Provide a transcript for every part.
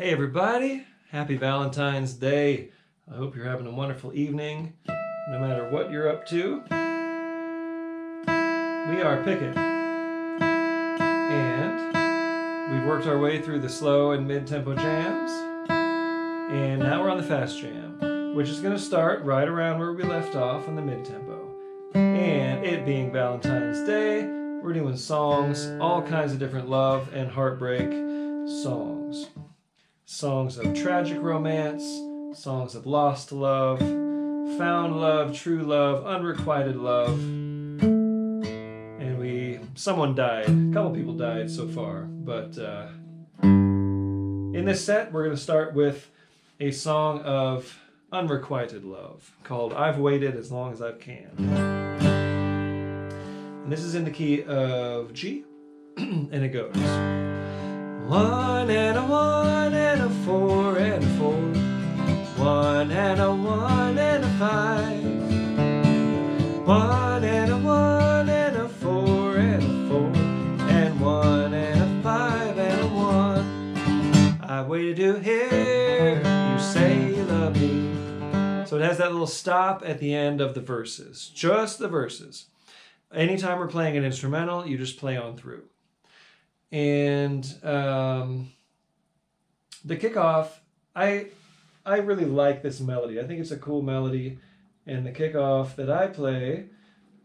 Hey everybody, happy Valentine's Day. I hope you're having a wonderful evening, no matter what you're up to. We are Pickett, and we've worked our way through the slow and mid-tempo jams, and now we're on the fast jam, which is going to start right around where we left off on the mid-tempo. And it being Valentine's Day, we're doing songs, all kinds of different love and heartbreak songs. Songs of tragic romance, songs of lost love, found love, true love, unrequited love. And someone died. A couple people died so far. But in this set, we're going to start with a song of unrequited love called I've Waited As Long As I Can. And this is in the key of G, and it goes 1 and a 1 and a 4 and a 4, 1 and a 1 and a 5, 1 and a 1 and a 4 and a 4, and 1 and a 5 and a 1. I waited to hear you say you love me. So it has that little stop at the end of the verses, just the verses. Anytime we're playing an instrumental, you just play on through. And the kickoff, I really like this melody. I think it's a cool melody. And the kickoff that I play,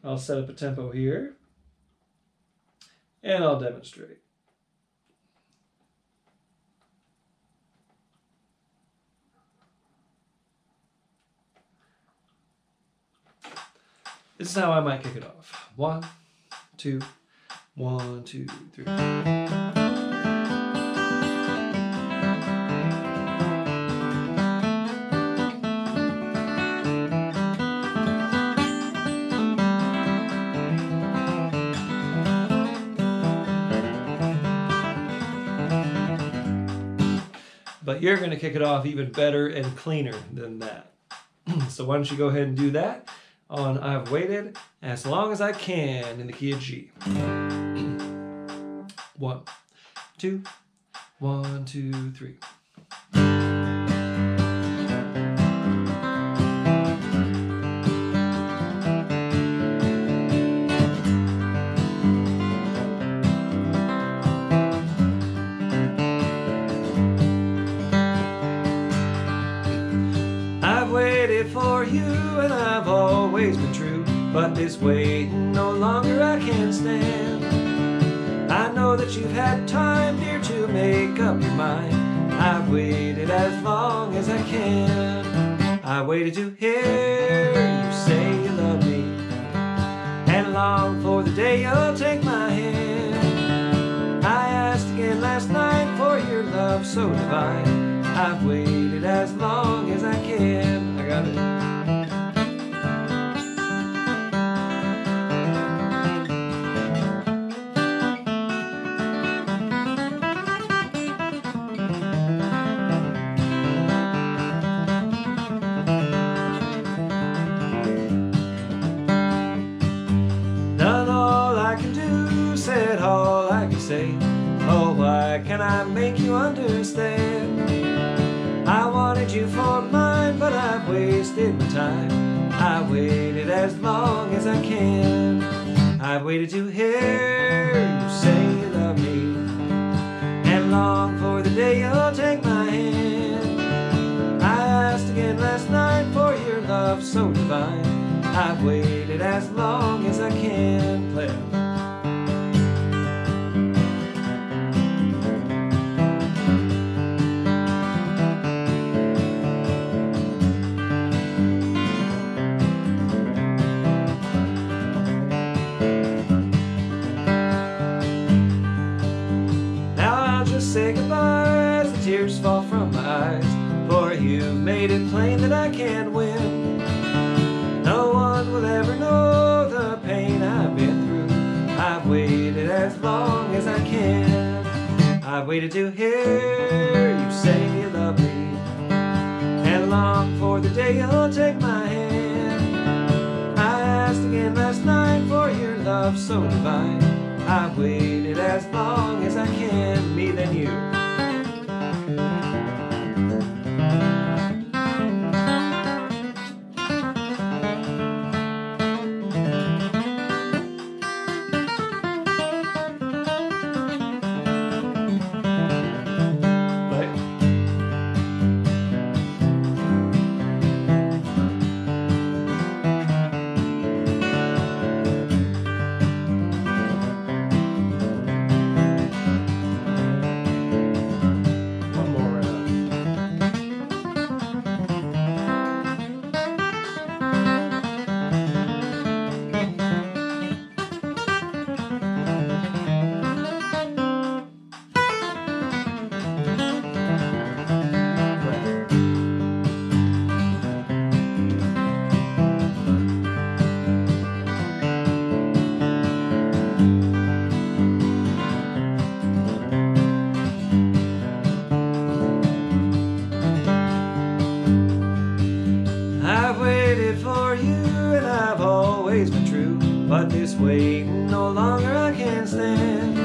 I'll set up a tempo here, and I'll demonstrate. This is how I might kick it off. 1, 2, 1, 2, 3. But you're going to kick it off even better and cleaner than that. So why don't you go ahead and do that on I've Waited As Long As I Can in the key of G. 1, 2, 1, 2, 3. I've waited for you and I've always been true, but this waiting no longer I can stand. I know that you've had time, dear, to make up your mind. I've waited as long as I can. I waited to hear you say you love me, and long for the day you'll take my hand. I asked again last night for your love so divine. I've waited as long as I can. I got it. Done all I can do, said all I can say. Oh, why can't I make you understand? I wanted you for mine, but I've wasted my time. I waited as long as I can. I've waited to hear you say you love me, and long for the day you'll take my hand. I asked again last night for your love so divine. I've waited as long as I can. Play it. Say goodbye as the tears fall from my eyes, for you've made it plain that I can't win. No one will ever know the pain I've been through. I've waited as long as I can. I've waited to hear you say you love me, and long for the day you'll take my hand. I asked again last night for your love so divine. I've waited as long as I can. Me then you. but this waiting no longer I can stand.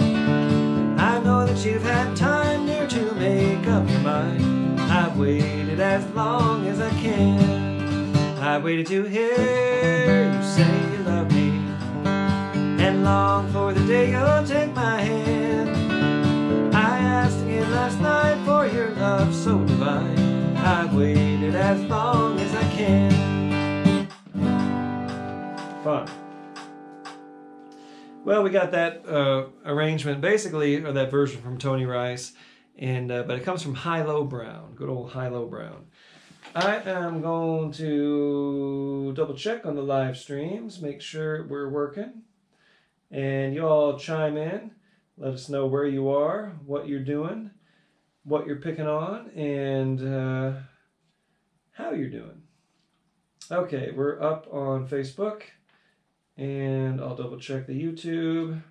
I know that you've had time, dear, to make up your mind. I've waited as long as I can. I waited to hear you say you love me, and long for the day you'll take my hand. I asked again last night for your love so divine. I've waited as long as I can. Fun. Well, we got that arrangement basically, or that version from Tony Rice, and but it comes from Hi-Lo Brown, good old Hi-Lo Brown. I am going to double check on the live streams, make sure we're working, and you all chime in. Let us know where you are, what you're doing, what you're picking on, and how you're doing. Okay, we're up on Facebook. And I'll double check the YouTube.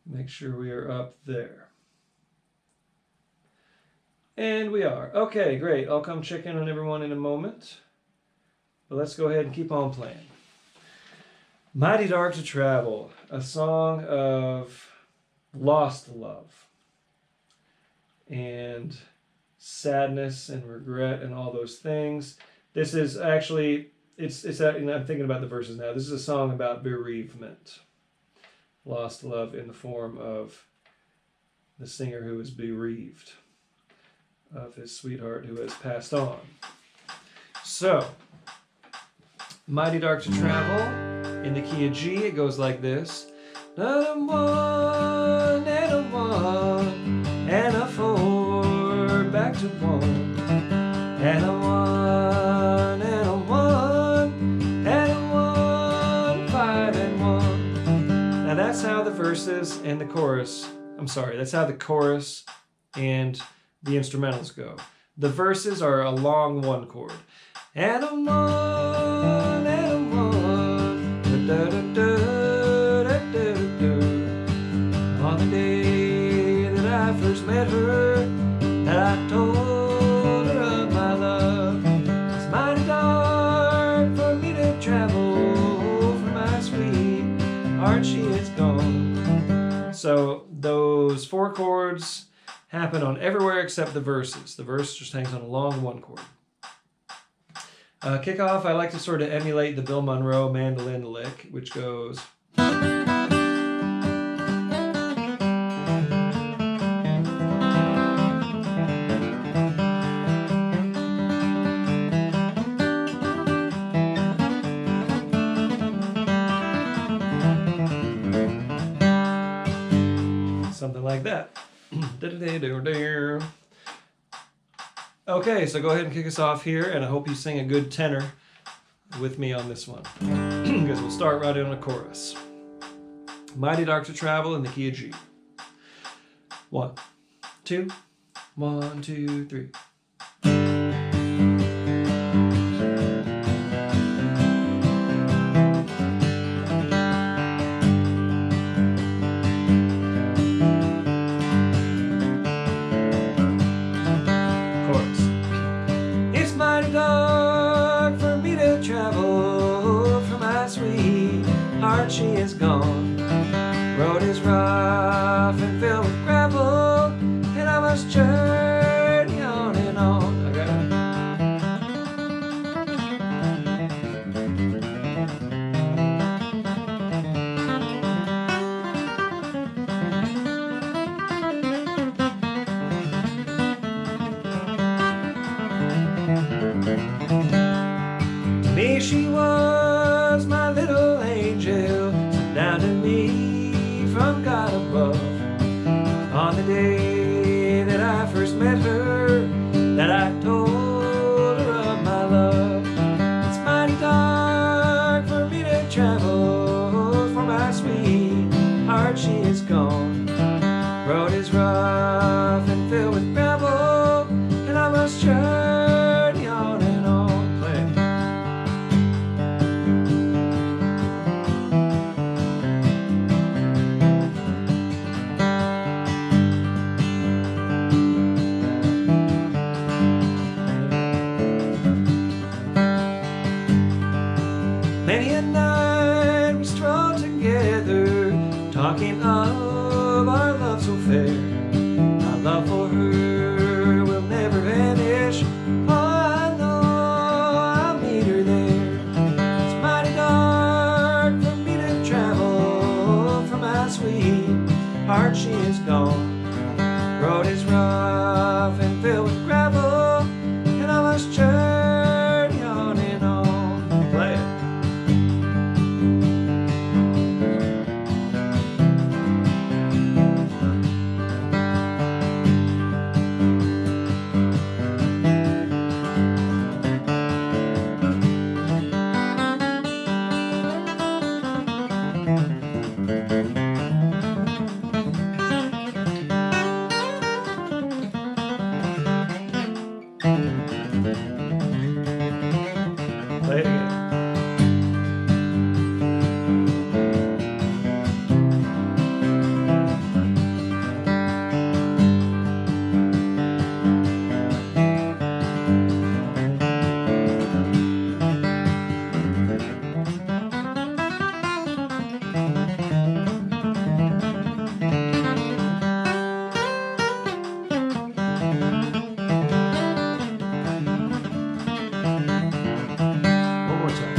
Make sure we are up there. And we are. Okay, great. I'll come check in on everyone in a moment. But let's go ahead and keep on playing. Mighty Dark to Travel, a song of lost love and sadness and regret and all those things. This is actually... I'm thinking about the verses now. This is a song about bereavement. Lost love in the form of the singer who is bereaved of his sweetheart who has passed on. So, Mighty Dark to Travel, in the key of G, it goes like this. A 1 and a 1 and a 4 back to 1 and a 1 and a 1 and a 1, 5 and 1. Now that's how the verses and the chorus, that's how the chorus and the instrumentals go. The verses are a long 1 chord. And a 1 and a 1, da da da da da da. On the day that I first met her, and I told her of my love. It's mighty dark for me to travel, for my sweetheart she is gone. So those 4 chords happen on everywhere except the verses. The verse just hangs on a long 1 chord. Kickoff, I like to sort of emulate the Bill Monroe mandolin lick, which goes... something like that. Okay, so go ahead and kick us off here, and I hope you sing a good tenor with me on this one, because we'll start right in on a chorus. Mighty Dark to Travel in the key of G. 1, 2, 1, 2, 3. She is gone. Road is rough and filled with gravel, and I must journey on and on. I got To me she was my little angel, so down to me with gravel, and I must journey on and on. Play it. Play it again. One more time.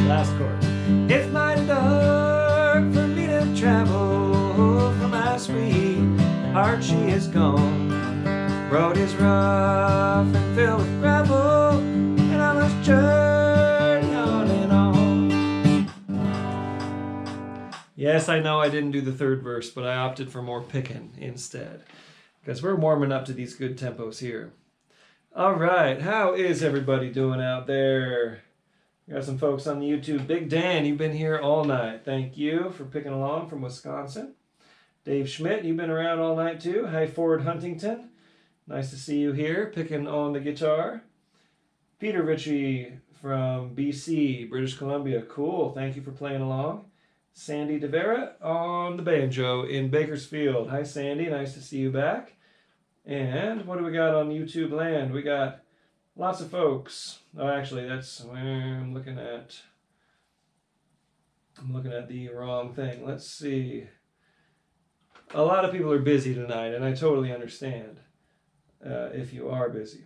Last chorus. It's mighty dark for me to travel, for my sweetheart she is gone. Road is rough and filled with gravel, and I must journey on and on. Yes, I know I didn't do the third verse, but I opted for more picking instead, because we're warming up to these good tempos here. All right, how is everybody doing out there? We got some folks on the YouTube. Big Dan, you've been here all night. Thank you for picking along from Wisconsin. Dave Schmidt, you've been around all night too. Hi, Ford Huntington. Nice to see you here, picking on the guitar. Peter Ritchie from BC, British Columbia. Cool, thank you for playing along. Sandy DeVera on the banjo in Bakersfield. Hi, Sandy, nice to see you back. And what do we got on YouTube land? We got lots of folks. Oh, actually, that's where I'm looking at the wrong thing. Let's see. A lot of people are busy tonight, and I totally understand if you are busy.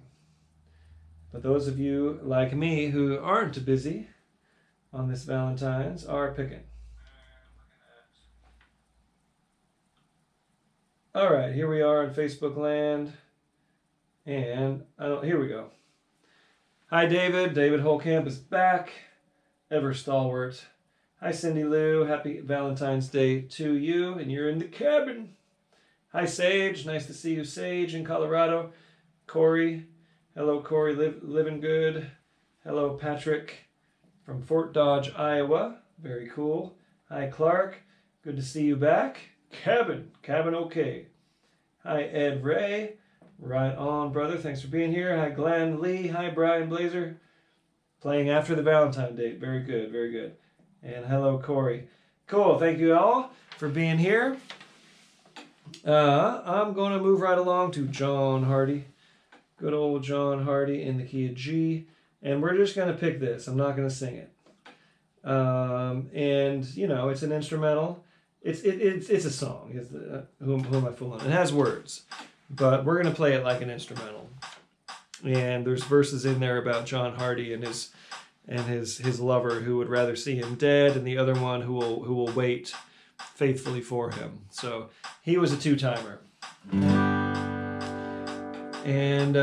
But those of you like me who aren't busy on this Valentine's are picking. All right, here we are on Facebook land. And here we go. Hi, David. David Holcamp is back. Ever stalwart. Hi, Cindy Lou. Happy Valentine's Day to you. And you're in the cabin. Hi, Sage. Nice to see you, Sage, in Colorado. Corey. Hello, Corey. Living good. Hello, Patrick from Fort Dodge, Iowa. Very cool. Hi, Clark. Good to see you back. Cabin okay. Hi, Ed Ray. Right on, brother. Thanks for being here. Hi, Glenn Lee. Hi, Brian Blazer. Playing after the Valentine date. Very good, very good. And hello, Corey. Cool. Thank you all for being here. I'm going to move right along to John Hardy. Good old John Hardy in the key of G. And we're just going to pick this. I'm not going to sing it. And, you know, it's an instrumental. It's a song. Who am I fooling? It has words. But we're going to play it like an instrumental. And there's verses in there about John Hardy and his lover who would rather see him dead, and the other one who will wait faithfully for him. So he was a two-timer. And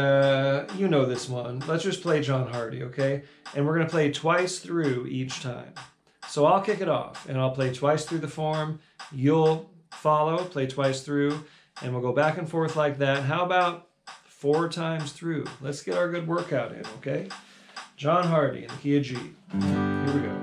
you know this one. Let's just play John Hardy, okay? And we're going to play twice through each time. So I'll kick it off, and I'll play twice through the form. You'll follow, play twice through, and we'll go back and forth like that. How about 4 times through? Let's get our good workout in, okay? John Hardy in the key of G. Here we go.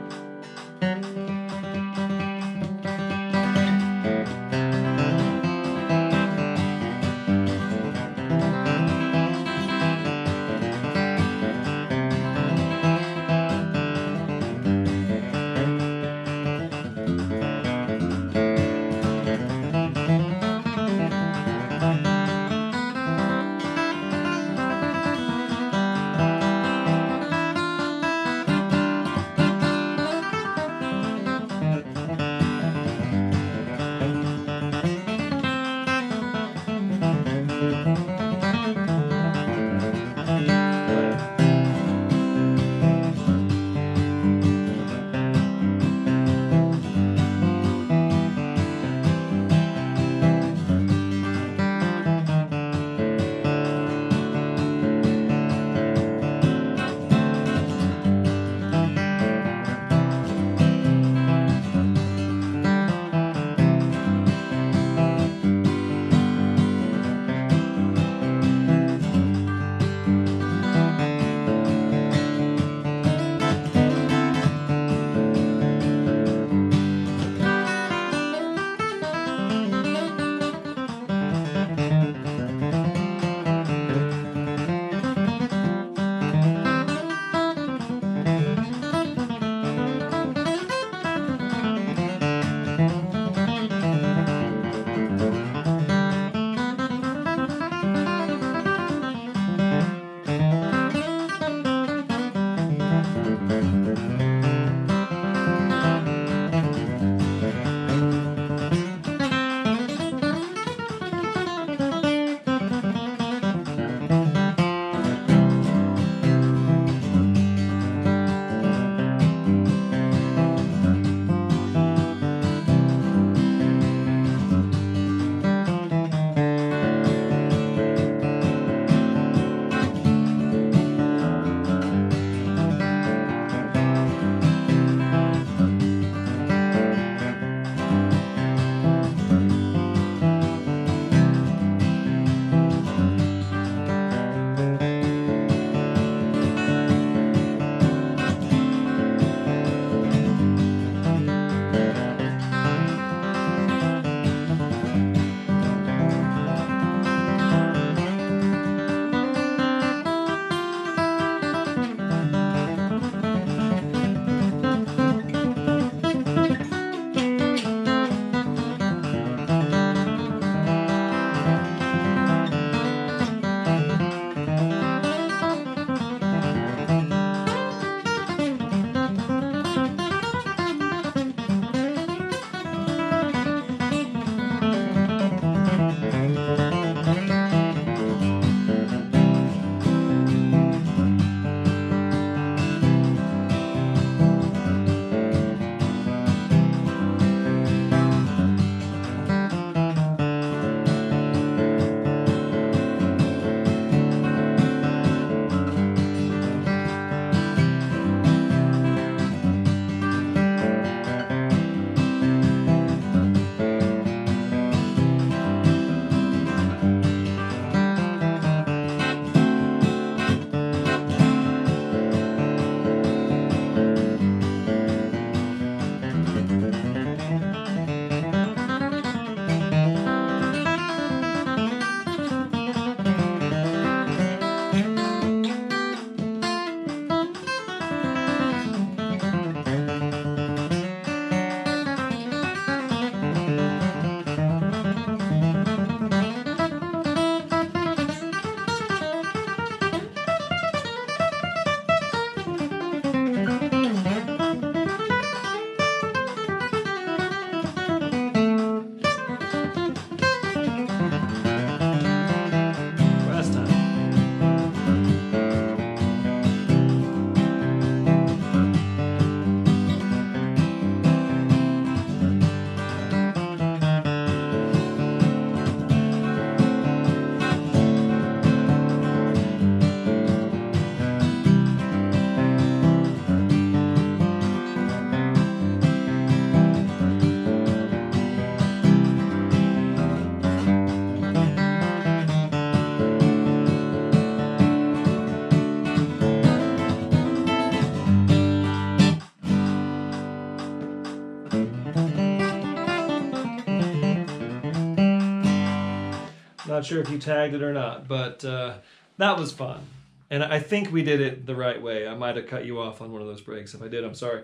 Not sure if you tagged it or not, but that was fun. And I think we did it the right way. I might have cut you off on one of those breaks. If I did, I'm sorry.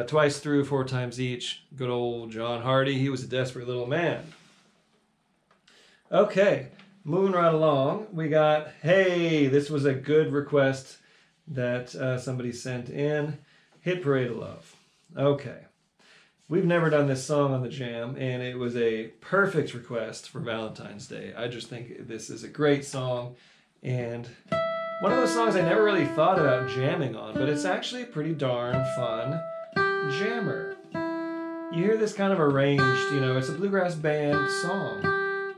Twice through, 4 times each. Good old John Hardy. He was a desperate little man. Okay, moving right along. We got, hey, this was a good request that somebody sent in. Hit Parade of Love. Okay. We've never done this song on the Jam, and it was a perfect request for Valentine's Day. I just think this is a great song, and one of those songs I never really thought about jamming on, but it's actually a pretty darn fun jammer. You hear this kind of arranged, you know, it's a bluegrass band song.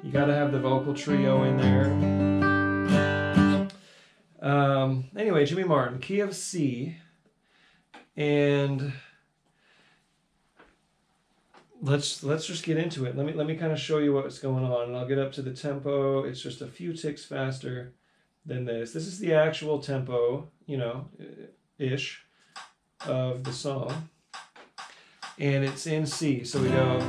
You gotta have the vocal trio in there. Anyway, Jimmy Martin, key of C, and let's just get into it. Let me kind of show you what's going on, and I'll get up to the tempo. It's just a few ticks faster than this. This is the actual tempo, you know, ish, of the song. And it's in C. So we go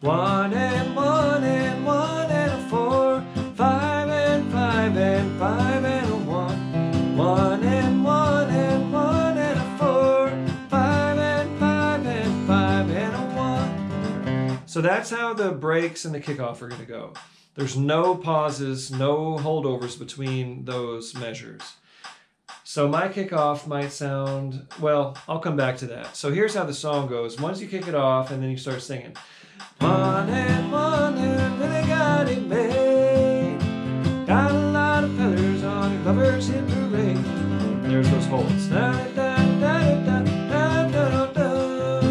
1 and 1 and 1 and a 4, 5 and 5 and 5 and a 1, 1 and 1 and 1 and a 4, 5 and 5 and 5 and a 1. So that's how the breaks and the kickoff are going to go. There's no pauses, no holdovers between those measures. So my kickoff might sound, well, I'll come back to that. So here's how the song goes. Once you kick it off and then you start singing. 1 and 1 and really got it made. Got a lot of feathers on your lover's hit parade. There's those holds. Da, da, da, da, da, da, da, da.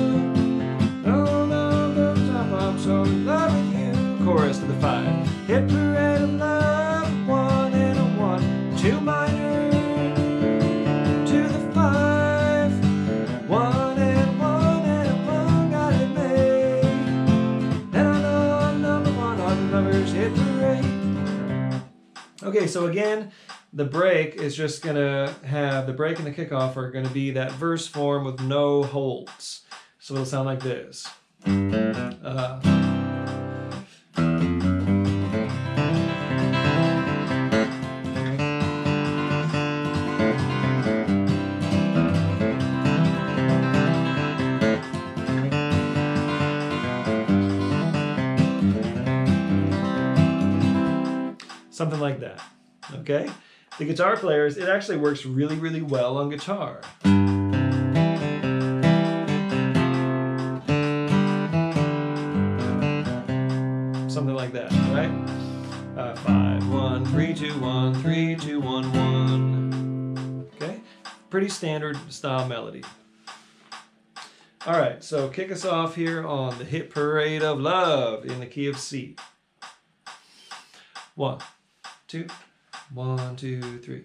No, no, no, stop, I'm so in love with you. Chorus to the 5. Hit parade of love, 1 and a 1, 2 minor to the 5, 1 and 1 and a 1 got it made. And I know I'm number 1 on Lover's Hit Parade. Okay, so again, the break is just gonna have, the break and the kickoff are gonna be that verse form with no holds. So it'll sound like this. Something like that, okay? The guitar players, it actually works really, really well on guitar. Something like that, right? 5, 1, 3, 2, 1, 3, 2, 1, 1. Okay? Pretty standard style melody. All right, so kick us off here on the Hit Parade of Love in the key of C. 1, 2, 1, 2, 3.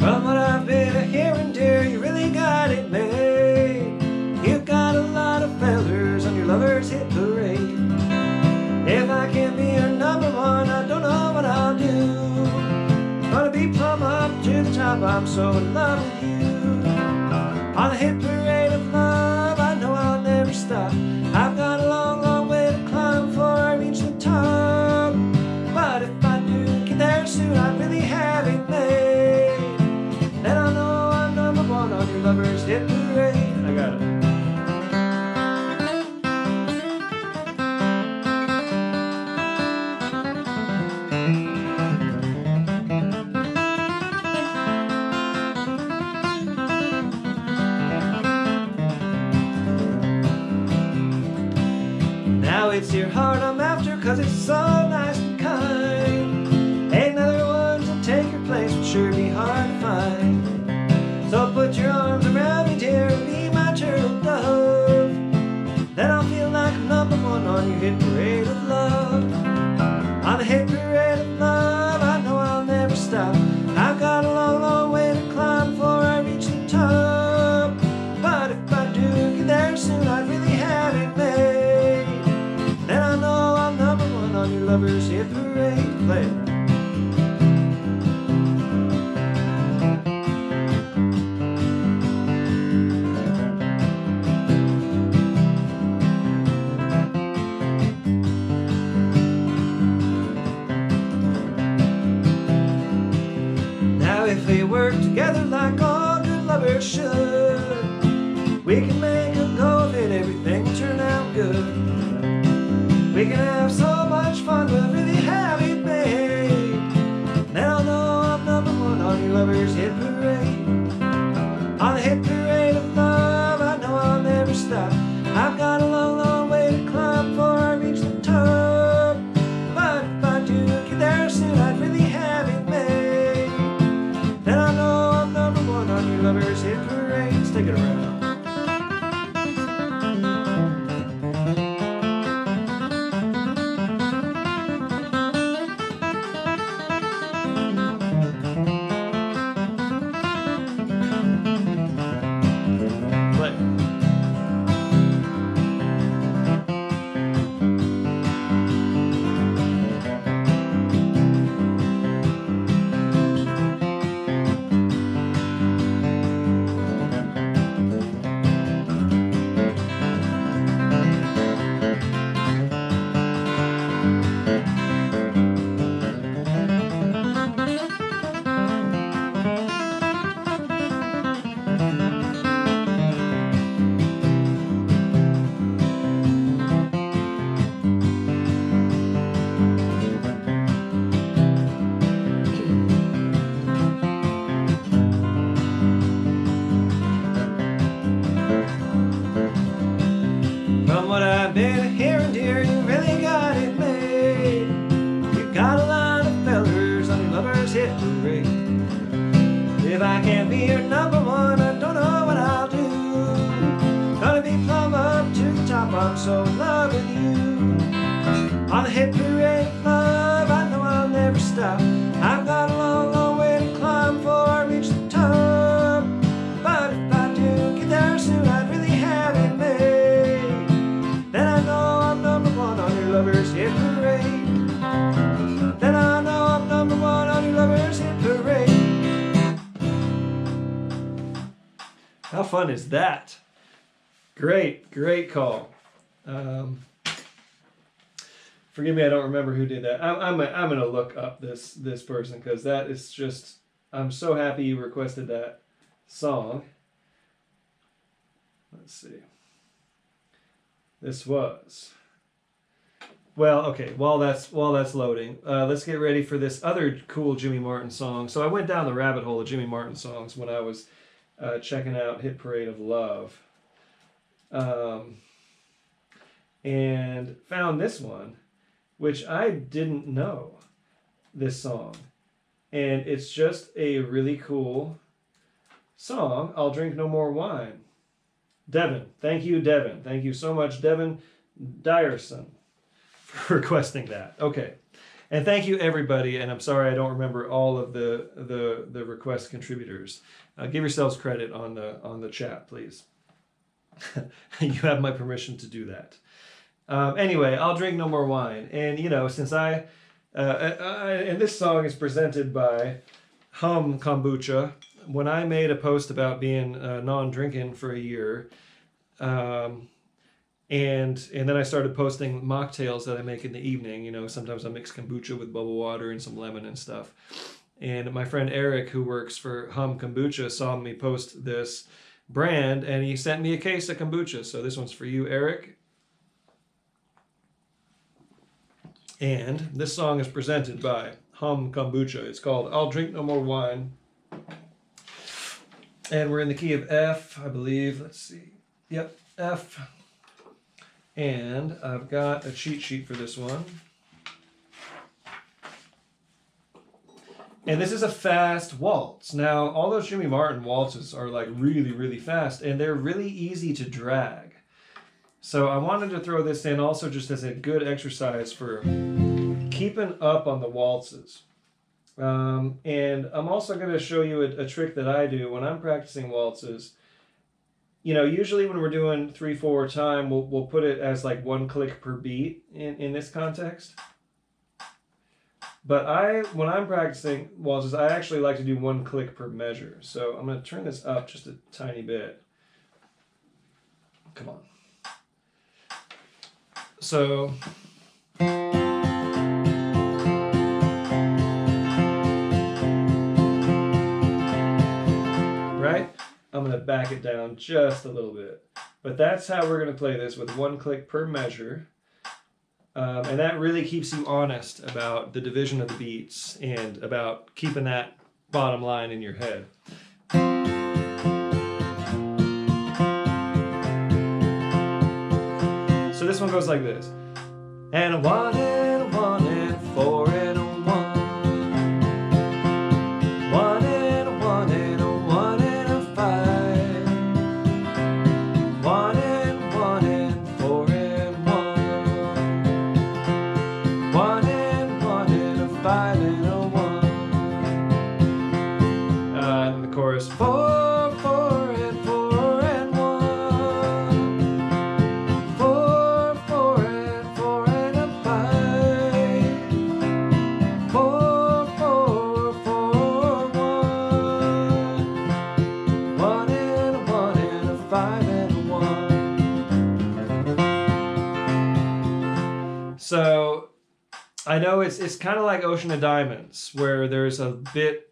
From what I've been hearing, dear, you really got it made. You've got a lot of feathers on your lover's hit parade. If I can't be your number 1, I don't know what I'll do. Gonna be plumb up to the top, I'm so in love with you. On the hit parade of love, I know I'll never stop. I've got a long, long way to climb before I reach the top. But if I do get there soon, I really have it made. Then I know I'm number 1 on your lover's hit parade. I got it. It's your heart I'm after, 'cause it's so nice and kind. Ain't another one to take your place, would sure be hard to find. So put your arms around me, dear, and be my turtle dove. Then I'll feel like I'm number 1 on your hit parade of love. On the hit parade of love, I know I'll never stop. I've got a long, long way to climb before I reach the top. But if I do get there soon, I really have it made. Then I know I'm number Now if we work together like all good lovers should, we can make a go of it, everything will turn out good. We can have so much fun, we'll really have it made. Now I know I'm number one on your lovers hit parade. On the hit parade of love, I know I'll never stop. I've got a long, long way to climb before I reach the top. But if I do get there soon, I'd really have it made. Then I know I'm number one on your lovers hit parade. Let's take it around. From what I've been hearing, dear, you really got it made. You got a lot of fellers on your lovers hit parade. If I can't be your number one, I don't know what I'll do. Gonna be plumb up to the top, I'm so in love with you. On the hit parade of love, I know I'll never stop. I've got a long, long way to climb before I reach the top. But if I do get there soon, I'd really have it made. Then I know I'm number one on your lovers hit parade. Then I know I'm number one on your lovers hit parade. How fun is that? Great, great call. Forgive me, I don't remember who did that. I'm gonna look up this person, because that is just, I'm so happy you requested that song. Let's see. This was, well, okay, while that's loading, let's get ready for this other cool Jimmy Martin song. So I went down the rabbit hole of Jimmy Martin songs when I was checking out Hit Parade of Love, and found this one, which I didn't know, this song. And it's just a really cool song, I'll Drink No More Wine. Devin, thank you, Devin. Thank you so much, Devin Dyerson, for requesting that. Okay. And thank you, everybody. And I'm sorry I don't remember all of the request contributors. Give yourselves credit on the chat, please. You have my permission to do that. Anyway, I'll Drink No More Wine. And, you know, since and this song is presented by Hum Kombucha. When I made a post about being non-drinking for a year, and then I started posting mocktails that I make in the evening. You know, sometimes I mix kombucha with bubble water and some lemon and stuff. And my friend Eric, who works for Hum Kombucha, saw me post this brand, and he sent me a case of kombucha. So this one's for you, Eric. And this song is presented by Hum Kombucha. It's called I'll Drink No More Wine. And we're in the key of F, I believe. Let's see. Yep, F. And I've got a cheat sheet for this one. And this is a fast waltz. Now, all those Jimmy Martin waltzes are like really, really fast, and they're really easy to drag. So I wanted to throw this in also just as a good exercise for keeping up on the waltzes. And I'm also going to show you a trick that I do when I'm practicing waltzes. You know, usually when we're doing 3/4 time, we'll put it as like 1 click per beat in this context. But when I'm practicing waltzes, I actually like to do 1 click per measure. So I'm going to turn this up just a tiny bit. Come on. So... I'm going to back it down just a little bit. But that's how we're going to play this, with 1 click per measure. And that really keeps you honest about the division of the beats and about keeping that bottom line in your head. So this one goes like this. And a 1 and a 1 and a 4 and a 1. 1 and a 1 and a 1 and a 5. 1 and 1 and 4 and 1. 1 and 1 and a 5 and a 1. And the chorus. 4, 4 and 4 and 1. 4, 4 and 4 and a 5. 4, 4, 4, 1. 1 and a 1 and a 5 and a 1. So I know it's kind of like Ocean of Diamonds, where there's a bit,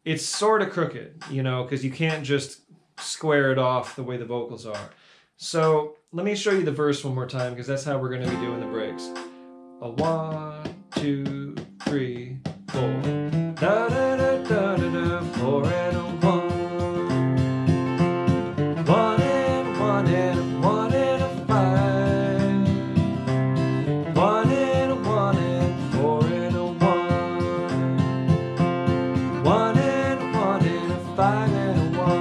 it's sort of crooked, you know, because you can't just square it off the way the vocals are. So let me show you the verse one more time, because that's how we're going to be doing the breaks. A 1, 2, 3, 4. Da da da da da da. 4 and a 1. 1 and 1 and a 1 and a 5. 1 and a 1 and 4 and a 1. 1 and a 1 and a 5 and a 1.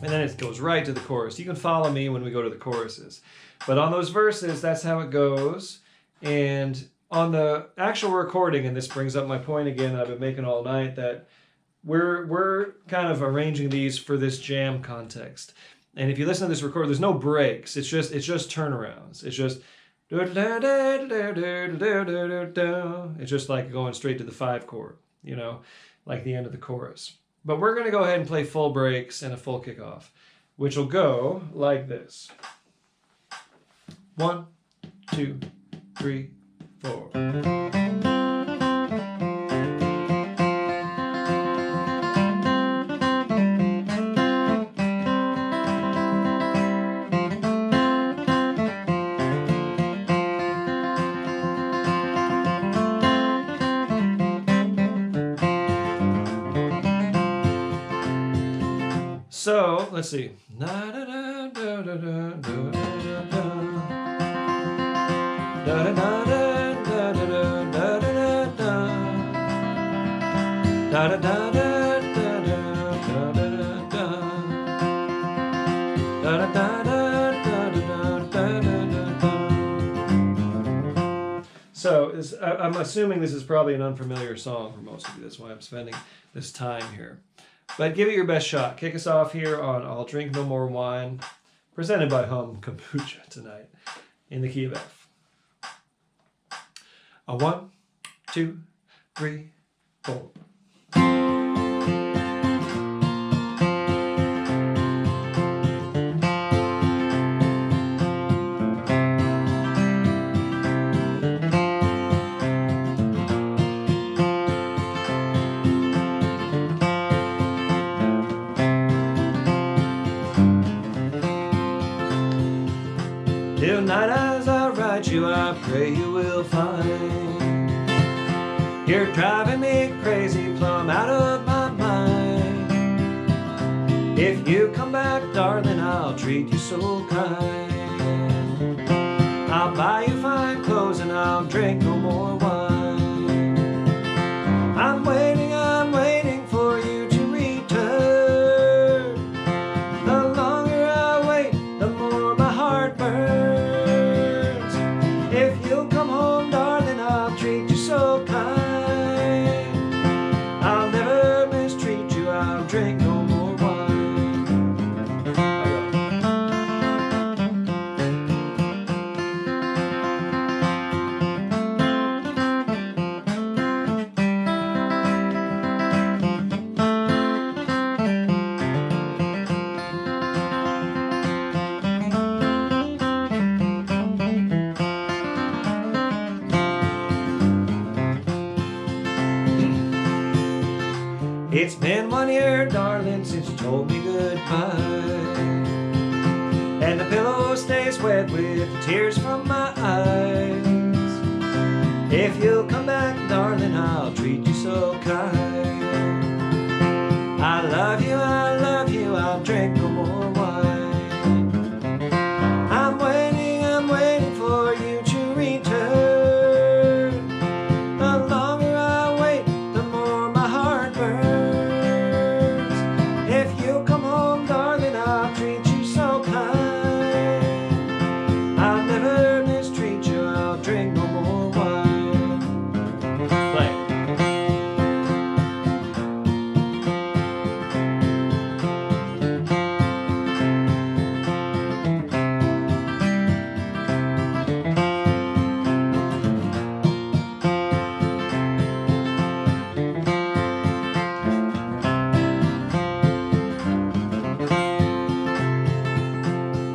And then it goes right to the chorus. You can follow me when we go to the choruses. But on those verses, that's how it goes. And on the actual recording, and this brings up my point again that I've been making all night, that we're kind of arranging these for this jam context. And if you listen to this record, there's no breaks. It's just turnarounds. It's just it's just like going straight to the 5 chord, you know, like the end of the chorus. But we're going to go ahead and play full breaks and a full kickoff, which will go like this. 1, 2, 3, 4. So let's see. So I'm assuming this is probably an unfamiliar song for most of you. That's why I'm spending this time here. But give it your best shot. Kick us off here on I'll Drink No More Wine, presented by Hum Kombucha tonight, in the key of F. A 1, 2, 3, 4. Tonight as I write you, I pray you will find you're driving me crazy, plumb out of my mind. If you come back, darling, I'll treat you so kind. I'll buy you fine clothes and I'll drink no more wine. I'm waiting for you to return. The longer I wait, the more my heart burns. If you'll come home, darling, I'll treat you so kind. I'll never mistreat you, I'll drink no more wine. It's been 1 year, darling, since you told me goodbye, and the pillow stays wet with tears from my eyes. If you'll come back, darling, I'll treat you so kind. I love you, I'll drink no more wine. I'm waiting for you to return. The longer I wait, the more my heart burns. If you come home, darling, I'll treat you so kind. I'll never mistreat you, I'll drink no more wine. Play.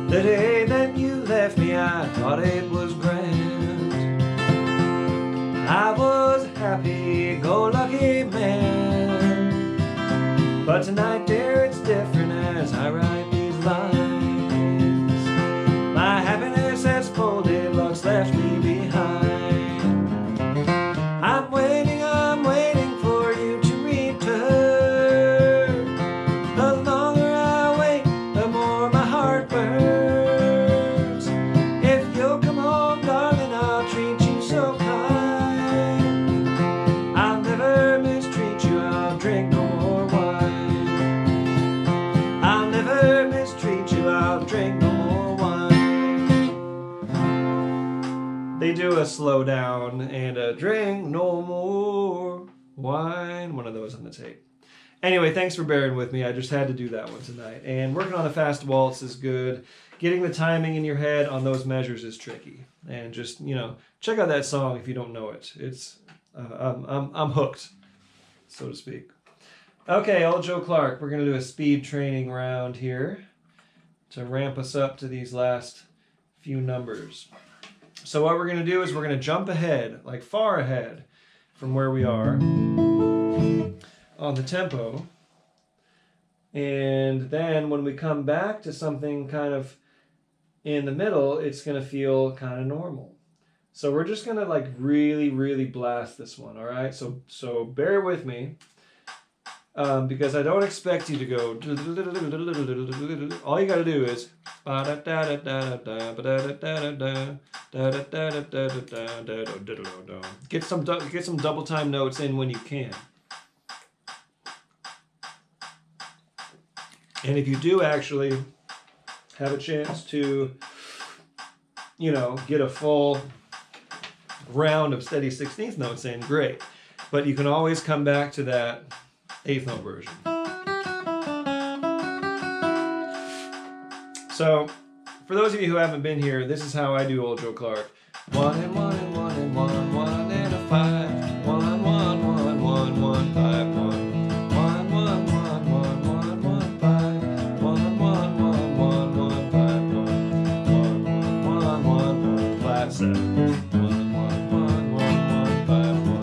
The day that you left me, I thought it was grand. I was a happy-go-lucky man. But tonight, dear, it's different as I write these lines. My happiness has folded, luck's left me behind. I'm waiting for you to return. The longer I wait, the more my heart burns. If you'll come home, darling, I'll treat you so kind. I'll never mistreat you, I'll drink no more wine. I'll never mistreat you, I'll drink no more wine. They do a slow down and a drink no more wine, one of those on the tape. Anyway, thanks for bearing with me. I just had to do that one tonight. And working on a fast waltz is good. Getting the timing in your head on those measures is tricky. And just, you know, check out that song if you don't know it. It's, I'm hooked, so to speak. Okay, old Joe Clark, we're going to do a speed training round here to ramp us up to these last few numbers. So what we're going to do is we're going to jump ahead, like far ahead from where we are on the tempo, and then when we come back to something kind of in the middle, it's going to feel kind of normal. So we're just going to like really blast this one, all right? So bear with me, because I don't expect you to go. All you got to do is get some double time notes in when you can. And if you do actually have a chance to, you know, get a full round of steady 16th notes in, great. But you can always come back to that 8th note version. So, for those of you who haven't been here, this is how I do old Joe Clark. 1 and 1 and 1 and 1, 1 and a 5. 1, 1, 1, 1, 1, 5, 1. 1, 1, 1, 1, 1, 1, 5. 1, 1, 1, 1, 1, 5, 1. 1, 1, 1, 1, flat 7. 1, 1, 1, 1, 1, 5, 1.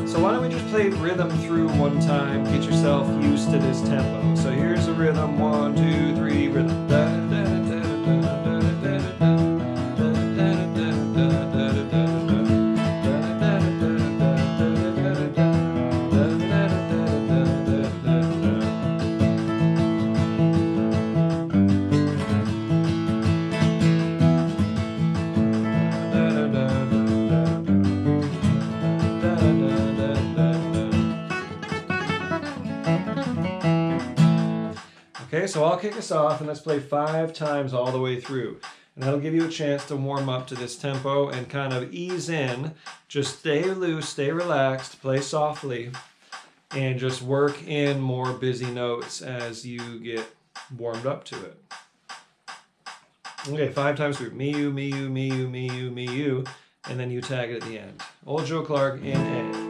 So why don't we just play rhythm through one time, get yourself used to this tempo. So here's a rhythm, 1, 2, 3, rhythm. Okay, so I'll kick us off and let's play 5 times all the way through. And that'll give you a chance to warm up to this tempo and kind of ease in. Just stay loose, stay relaxed, play softly, and just work in more busy notes as you get warmed up to it. Okay, 5 times through. Me, you, me, you, me, you, me, you, me, you. And then you tag it at the end. Old Joe Clark in A.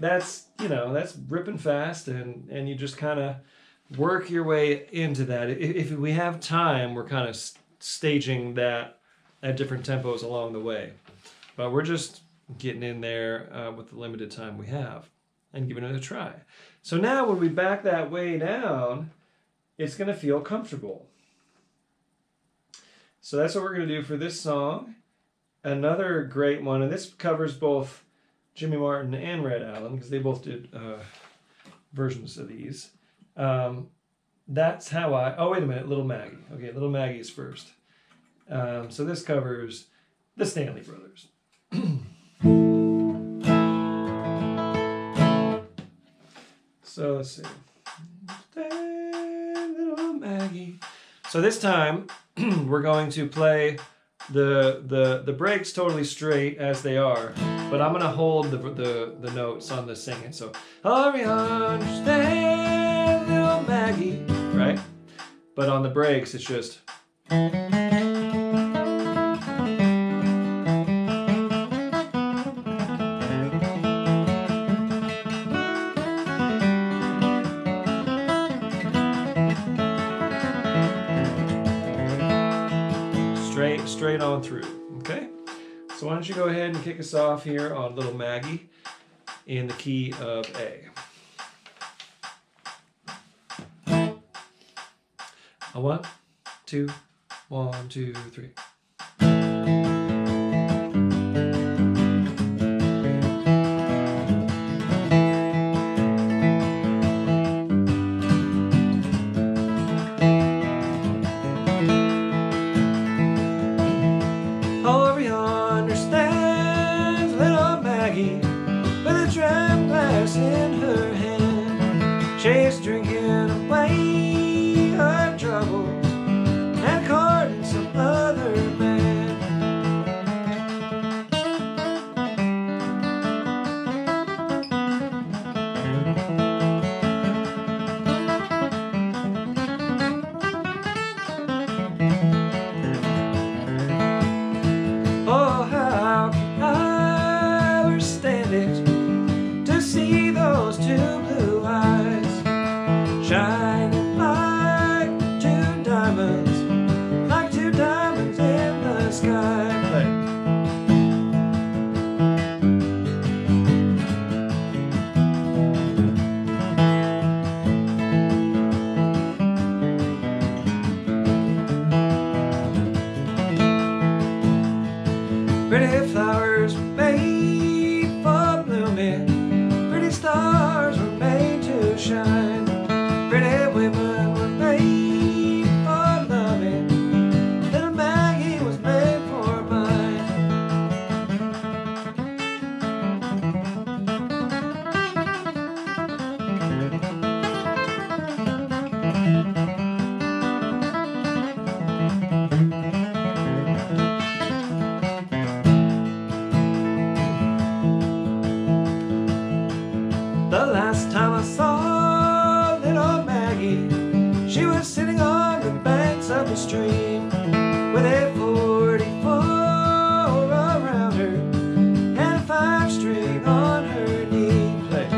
that's, you know, that's ripping fast, and you just kind of work your way into that. If we have time, we're kind of staging that at different tempos along the way. But we're just getting in there with the limited time we have and giving it a try. So now when we back that way down, it's going to feel comfortable. So that's what we're going to do for this song. Another great one, and this covers both Jimmy Martin and Red Allen, because they both did versions of these. That's how oh, wait a minute, Little Maggie. Okay, Little Maggie's first. So this covers the Stanley Brothers. So let's see. Little Maggie. So this time we're going to play the breaks totally straight as they are, but I'm gonna hold the notes on the singing. So hurry, understand, little Maggie, right? But on the breaks, it's just. Straight on through, okay? So why don't you go ahead and kick us off here on Little Maggie in the key of A. A 1, 2, 1, 2, 3. In her hand, she's drinking away her troubles and courting some other man. Oh, how can I understand it? See those two blue eyes shining like two diamonds in the sky. Pretty flowers made for blooming, stars were made to shine. Pretty women were made for loving. Little Maggie was made for mine. The last time I saw little Maggie, she was sitting on the banks of the stream with a 44 around her and a 5-string on her knee. Play.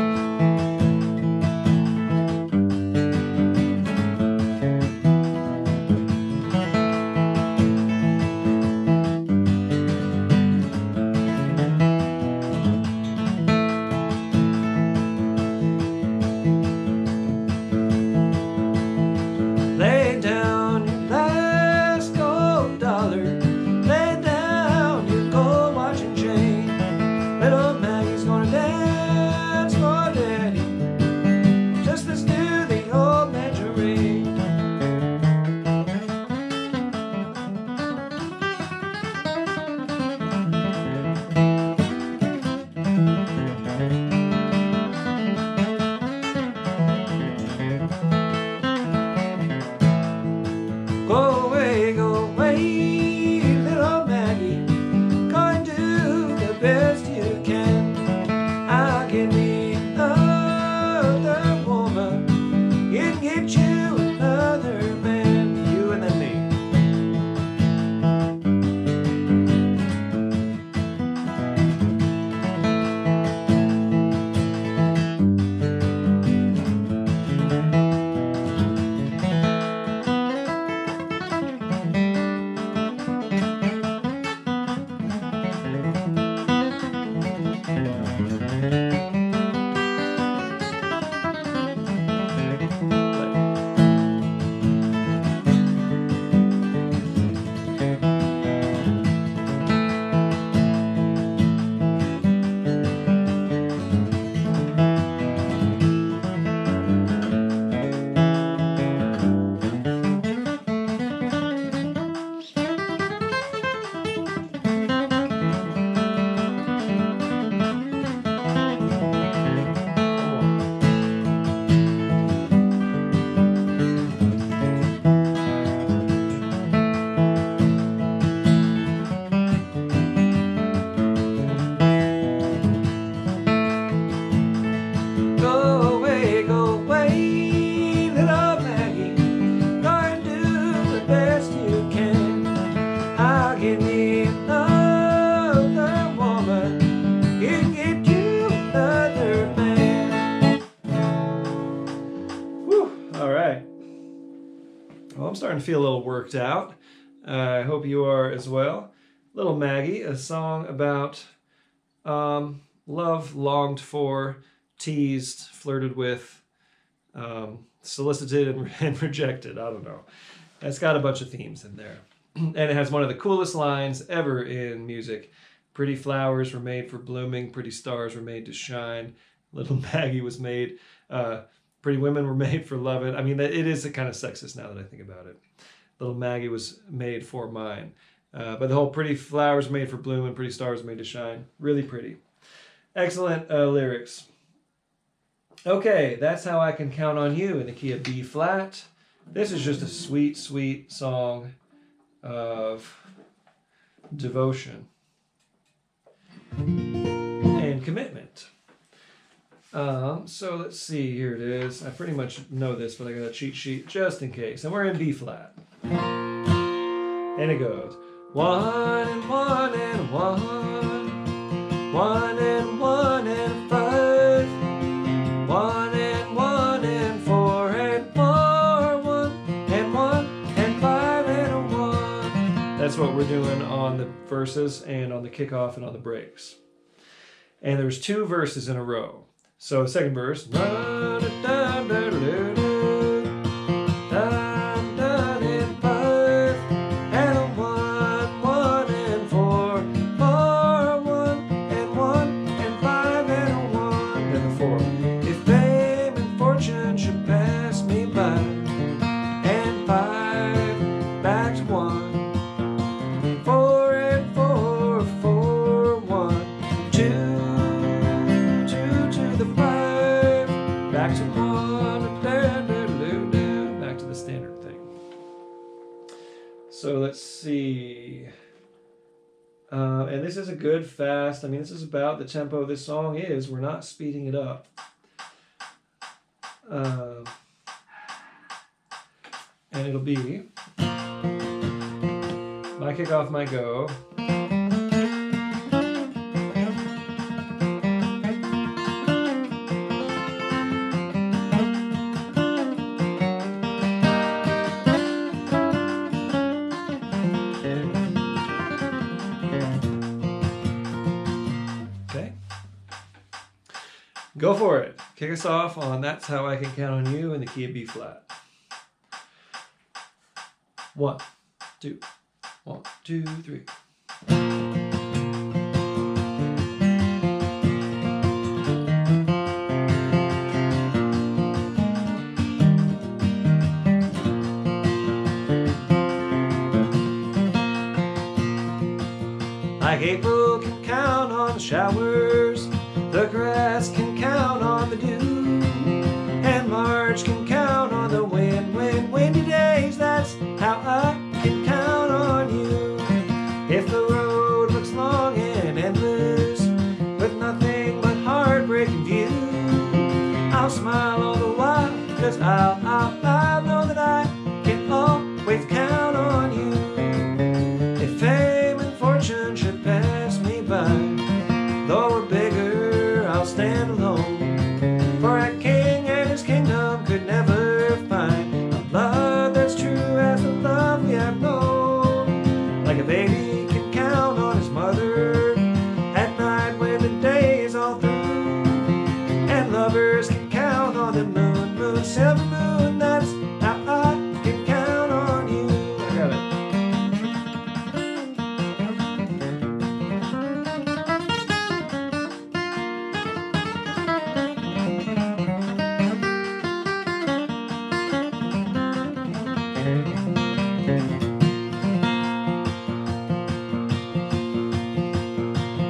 Lay down your last gold dollar, lay down your gold watch and chain. Little Maggie's gonna dance for Daddy, just let's do the old margarine. Go away, little Maggie. Go and do the best you can. I'll get me another woman. You can get you another man. You and then me. All right. Well, I'm starting to feel a little worked out. I hope you are as well. Little Maggie, a song about love longed for, teased, flirted with, solicited, and rejected. I don't know. It's got a bunch of themes in there. And it has one of the coolest lines ever in music. Pretty flowers were made for blooming, pretty stars were made to shine. Little Maggie was made, pretty women were made for loving. I mean, it is a kind of sexist now that I think about it. Little Maggie was made for mine. But the whole pretty flowers made for blooming, pretty stars made to shine. Really pretty. Excellent lyrics. Okay, That's How I Can Count on You in the key of B flat. This is just a sweet, sweet song of devotion and commitment. So let's see, here it is. I pretty much know this, but I got a cheat sheet just in case. And we're in B flat. And it goes 1 and 1 and 1, 1 and 1 and 5, 1 and 1 and 4 and 4, 1 and 1 and 5 and a 1. That's what we're doing on the verses and on the kickoff and on the breaks. And there's 2 verses in a row. So second verse. So let's see. And this is a good fast. I mean, this is about the tempo this song is. We're not speeding it up. And it'll be my kickoff, my go. Go for it. Kick us off on That's How I Can Count on You in the key of B flat. 1, 2, 1, 2, 3. Like April can count on the showers, the grass can count on the dew, and March can count on the windy days. That's how I can count on you. If the road looks long and endless, with nothing but heartbreak in view, I'll smile all the while, 'cause I'll know that I can always count on you. If fame and fortune should pass me by, though we're bigger, I'll stand alone. For a king and his kingdom could never find a love that's true as the love we have known. Like a baby can count on his mother at night when the day is all through, and lovers can count on the moon, silver moon. That's how I can count on you. I got it.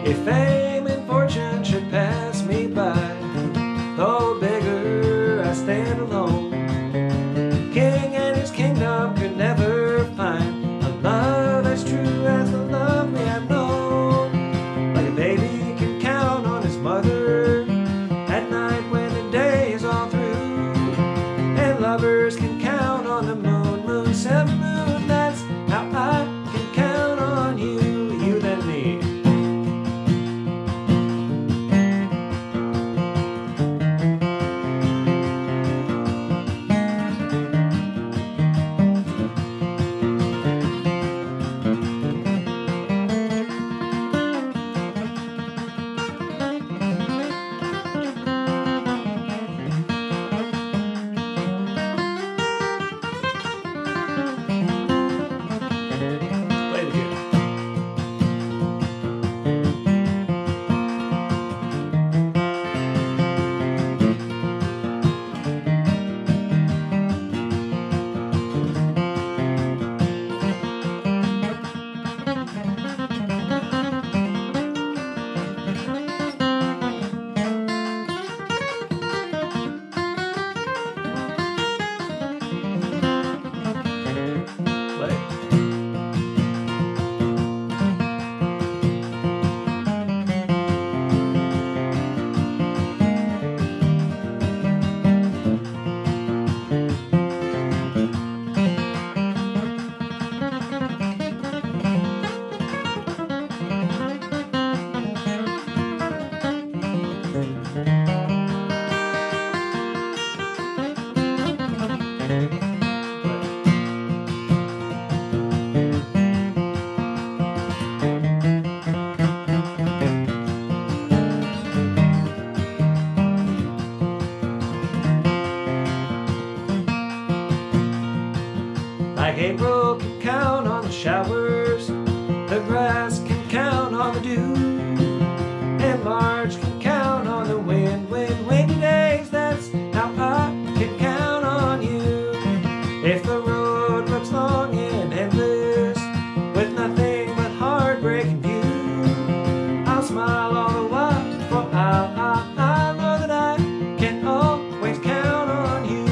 If fame and fortune should pass me by, though bigger, I stand alone. King and his kingdom could never find a love as true as the love we have known. Like a baby can count on his mother at night when the day is all through, and lovers can count on the moon, silver moon. That's how I can count on you, you and me. Like April can count on the showers, the grass can count on the dew, and March can count on the wind, windy days. That's how I can count on you. If the road looks long and endless, with nothing but heartbreak in view, I'll smile all the while, for I know that I can always count on you.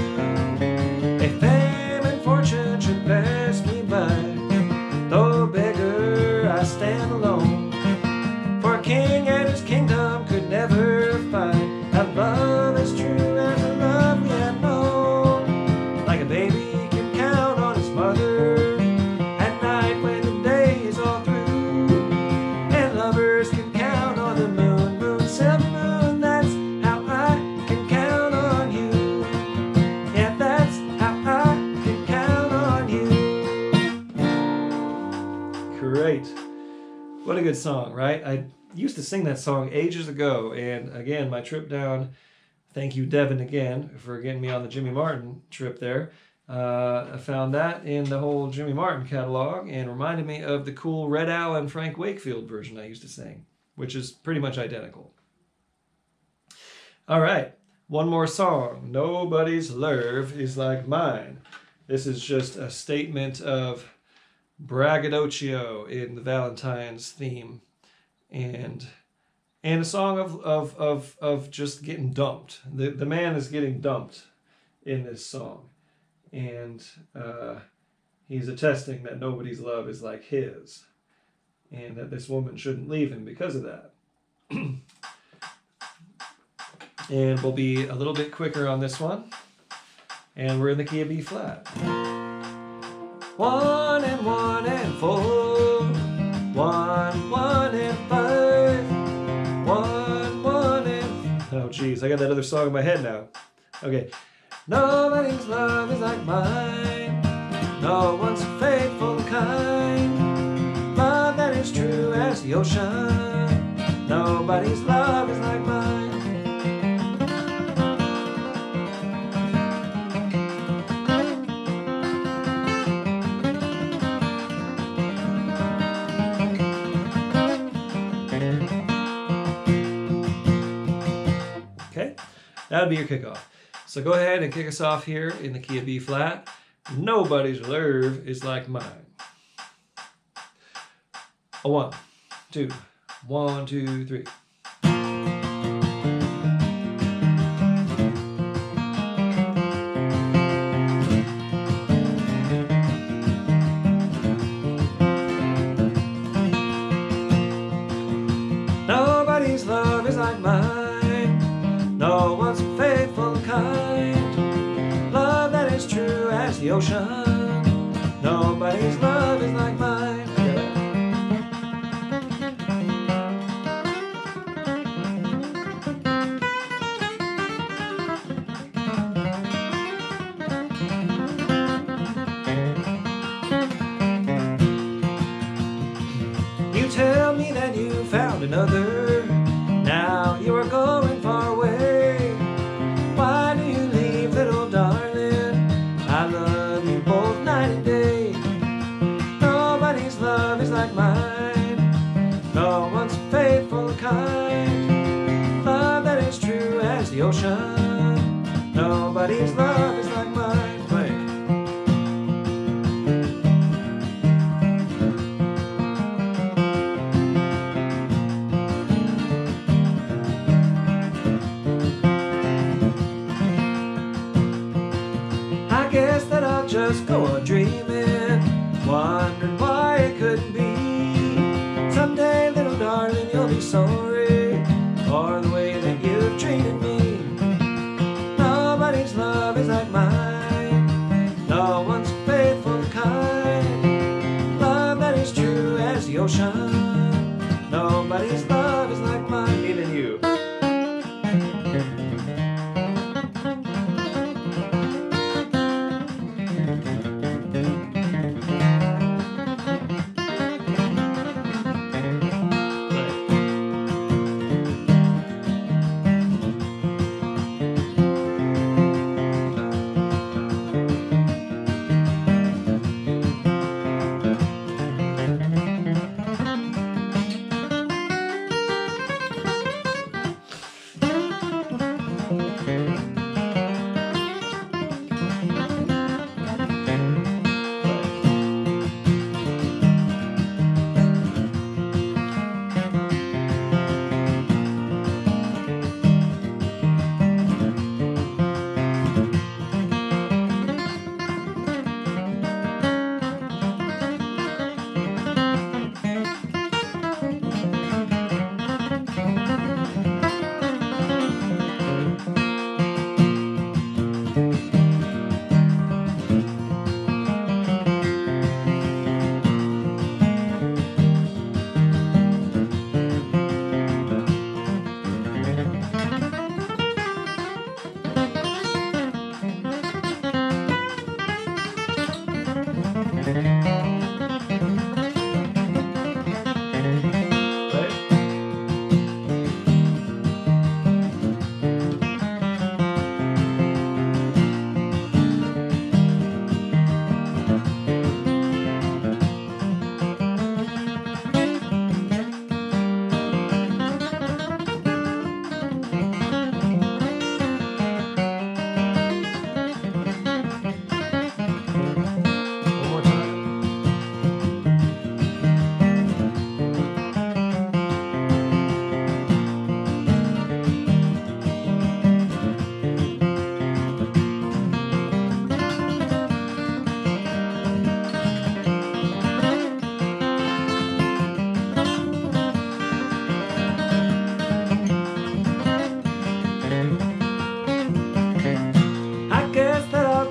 If fame and fortune should pass me by, though a beggar I stand alone, for a king and his kingdom could never find a love as true as the love we have known. Like a baby can count on his mother at night when the day is all through, and lovers can count on the moon, silver moon. That's how I can count on you. Yeah, that's how I can count on you. Great. What a good song, right? I used to sing that song ages ago, and again, my trip down, thank you Devin again for getting me on the Jimmy Martin trip there. I found that in the whole Jimmy Martin catalog and reminded me of the cool Red Al and Frank Wakefield version I used to sing, which is pretty much identical. All right, one more song. Nobody's Love Is Like Mine. This is just a statement of braggadocio in the Valentine's theme, and a song of just getting dumped. The man is getting dumped in this song, and he's attesting that nobody's love is like his, and that this woman shouldn't leave him because of that. And we'll be a little bit quicker on this one, and we're in the key of B flat. 1 and 1 and 4, 1, 1 and 5, 1, 1 and... Oh geez, I got that other song in my head now. Okay. Nobody's love is like mine, no one's faithful and kind, love that is true as the ocean, nobody's love is like mine. That would be your kickoff. So go ahead and kick us off here in the key of B flat. Nobody's love is like mine. A 1, 2, 1, 2, 3. Nobody's love is like mine, no one's faithful and kind, love that is true as the ocean, nobody's love is like mine. You tell me that you found another, now you are going far away. Why do you leave, little darling? I love you both night and day. Nobody's love is like mine, no one's faithful and kind, love that is true as the ocean, nobody's love is like mine. Just go on dreaming, wondering why it couldn't be. Someday, little darling, you'll be sorry for the way that you've treated me. Nobody's love is like mine, no one's faithful and kind, love that is true as the ocean, nobody's love is like mine, even you.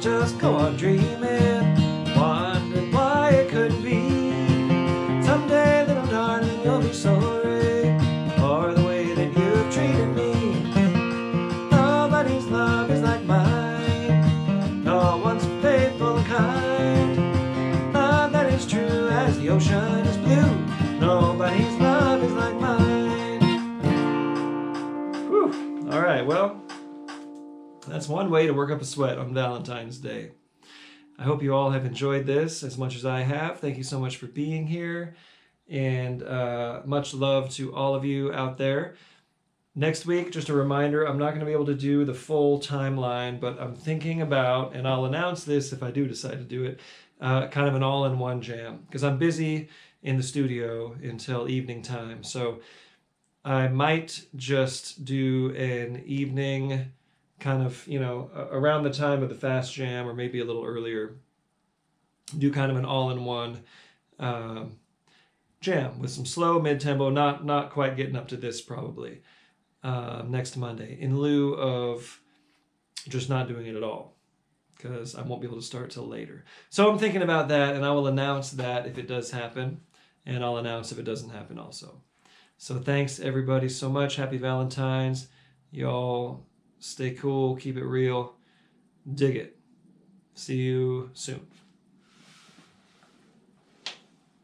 Just go on dreaming, wondering why it couldn't be. Someday, little darling, you'll be sorry for the way that you've treated me. Nobody's love is like mine, no one's faithful and kind. Love that is true as the ocean is blue, nobody's love is like mine. Whew. All right, well, that's one way to work up a sweat on Valentine's Day. I hope you all have enjoyed this as much as I have. Thank you so much for being here, and much love to all of you out there. Next week, just a reminder, I'm not going to be able to do the full timeline, but I'm thinking about, and I'll announce this if I do decide to do it, kind of an all-in-one jam, because I'm busy in the studio until evening time. So I might just do an evening kind of, around the time of the fast jam, or maybe a little earlier, do kind of an all-in-one jam with some slow mid-tempo, not quite getting up to this probably, next Monday, in lieu of just not doing it at all, because I won't be able to start till later. So I'm thinking about that, and I will announce that if it does happen, and I'll announce if it doesn't happen also. So thanks everybody so much. Happy Valentine's. Y'all stay cool, keep it real, dig it. See you soon.